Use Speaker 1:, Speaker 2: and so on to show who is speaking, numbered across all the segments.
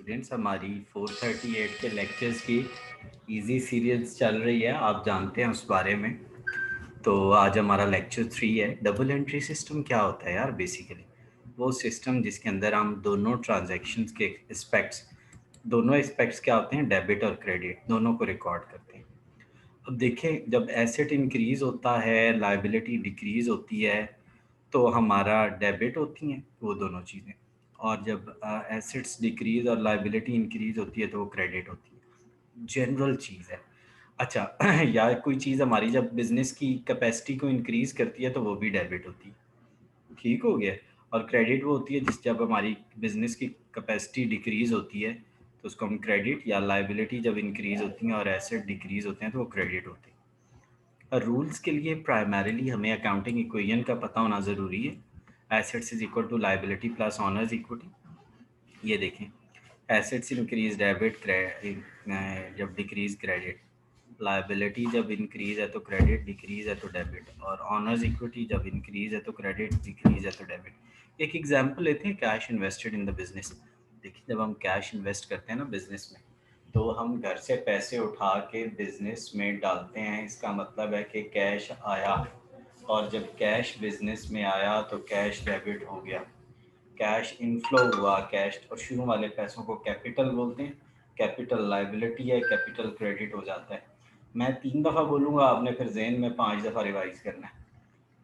Speaker 1: Students, हमारी 438 के lectures की इजी सीरीज चल रही है, आप जानते हैं उस बारे में। तो आज हमारा लेक्चर 3 है। डबल एंट्री सिस्टम क्या होता है यार? बेसिकली वो सिस्टम जिसके अंदर हम दोनों ट्रांजैक्शंस के दोनों एस्पेक्ट्स क्या होते हैं, डेबिट और क्रेडिट, दोनों को रिकॉर्ड करते हैं। अब देखें, जब एसेट इंक्रीज होता है, लाइबिलिटी डिक्रीज होती है, तो हमारा डेबिट होती हैं वो दोनों चीज़ें। और जब एसेट्स डिक्रीज और लाइबिलिटी इंक्रीज होती है तो वो क्रेडिट होती है। जनरल चीज़ है। अच्छा या कोई चीज़ हमारी जब बिजनेस की कैपेसिटी को इंक्रीज करती है तो वो भी डेबिट होती है। ठीक हो गया। और क्रेडिट वो होती है जिस जब हमारी बिजनेस की कैपेसिटी डिक्रीज होती है तो उसको हम क्रेडिट, या लाइबिलिटी जब इंक्रीज होती हैं और एसेट डिक्रीज होते हैं तो वो क्रेडिट होती है। रूल्स के लिए प्राइमरीली हमें अकाउंटिंग इक्वेशन का पता होना ज़रूरी है। Assets is equal to liability plus owners equity. ये देखें, एसेट्स इंक्रीज डेबिट, जब डिक्रीज क्रेडिट, लाइबिलिटी जब इंक्रीज है तो क्रेडिट, डिक्रीज है तो डेबिट, और ऑनर्स इक्विटी जब इंक्रीज है तो क्रेडिट, डिक्रीज है तो डेबिट। एक एग्जांपल लेते हैं, cash invested in the business. देखिए, जब हम कैश इन्वेस्ट करते हैं ना बिजनेस में, तो हम घर से पैसे उठा के बिजनेस में डालते हैं। इसका मतलब है कि कैश आया, और जब कैश बिजनेस में आया तो कैश डेबिट हो गया, कैश इनफ्लो हुआ। कैश और शुरू वाले पैसों को कैपिटल बोलते हैं। कैपिटल लाइबिलिटी है, कैपिटल क्रेडिट हो जाता है। मैं 3 दफ़ा बोलूँगा, आपने फिर जहन में 5 दफ़ा रिवाइज करना है।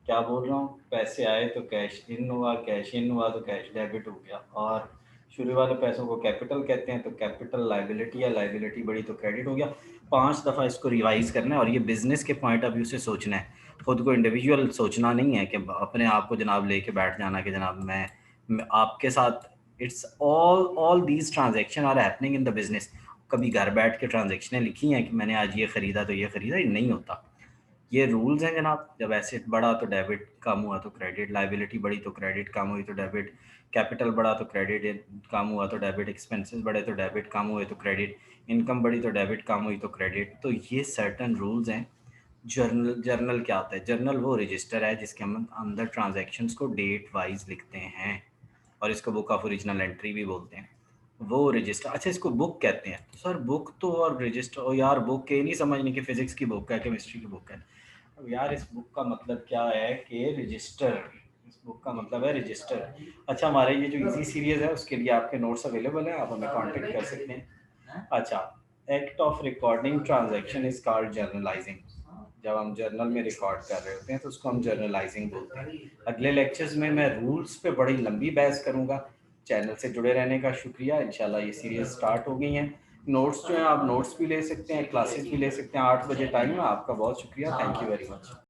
Speaker 1: क्या बोल रहा हूँ? पैसे आए तो कैश इन हुआ, कैश इन हुआ तो कैश डेबिट हो गया, और शुरू वाले पैसों को कैपिटल कहते हैं, तो कैपिटल लाइबिलिटी है, लाइबिलिटी बढ़ी तो क्रेडिट हो गया। 5 दफ़ा इसको रिवाइज करना है, और ये बिजनेस के पॉइंट ऑफ व्यू से सोचना है। खुद को इंडिविजुअल सोचना नहीं है कि अपने आप को जनाब लेके बैठ जाना कि जनाब मैं आपके साथ। It's all these transaction are happening in the business. कभी घर बैठ के ट्रांजेक्शनें लिखी हैं कि मैंने आज ये ख़रीदा तो ये ख़रीदा? ये नहीं होता। ये रूल्स हैं जनाब। जब एसेट बढ़ा तो डेबिट, कम हुआ तो क्रेडिट, लाइबिलिटी बढ़ी तो क्रेडिट, कम हुई तो डेबिट, कैपिटल बढ़ा तो क्रेडिट, कम हुआ तो डेबिट, एक्सपेंसेस बढ़े तो डेबिट, कम हुए तो क्रेडिट, इनकम बढ़ी तो डेबिट, कम हुई तो क्रेडिट। तो ये सर्टन रूल्स हैं। जर्नल क्या होता है? जर्नल वो रजिस्टर है जिसके हम अंदर ट्रांजैक्शंस को डेट वाइज लिखते हैं, और इसको बुक ऑफ ओरिजिनल एंट्री भी बोलते हैं। वो रजिस्टर, अच्छा इसको बुक कहते हैं। तो सर बुक तो और रजिस्टर, ओ यार बुक के नहीं समझने कि फिजिक्स की बुक है, केमिस्ट्री की बुक है। अब यार इस बुक का मतलब क्या है कि रजिस्टर। इस बुक का मतलब है रजिस्टर। अच्छा, हमारे ये जो इजी सीरीज है उसके लिए आपके नोट्स अवेलेबल हैं, आप हमें कांटेक्ट कर सकते हैं। अच्छा, act of recording transaction is called journalising. जब हम जर्नल में रिकॉर्ड कर रहे होते हैं तो उसको हम जर्नलाइजिंग बोलते हैं। अगले लेक्चर्स में मैं रूल्स पे बड़ी लंबी बहस करूंगा। चैनल से जुड़े रहने का शुक्रिया। इंशाल्लाह ये सीरीज स्टार्ट हो गई हैं। नोट्स जो हैं, आप नोट्स भी ले सकते हैं, क्लासेस भी ले सकते हैं। 8 बजे टाइम है। आपका बहुत शुक्रिया। Thank you very much.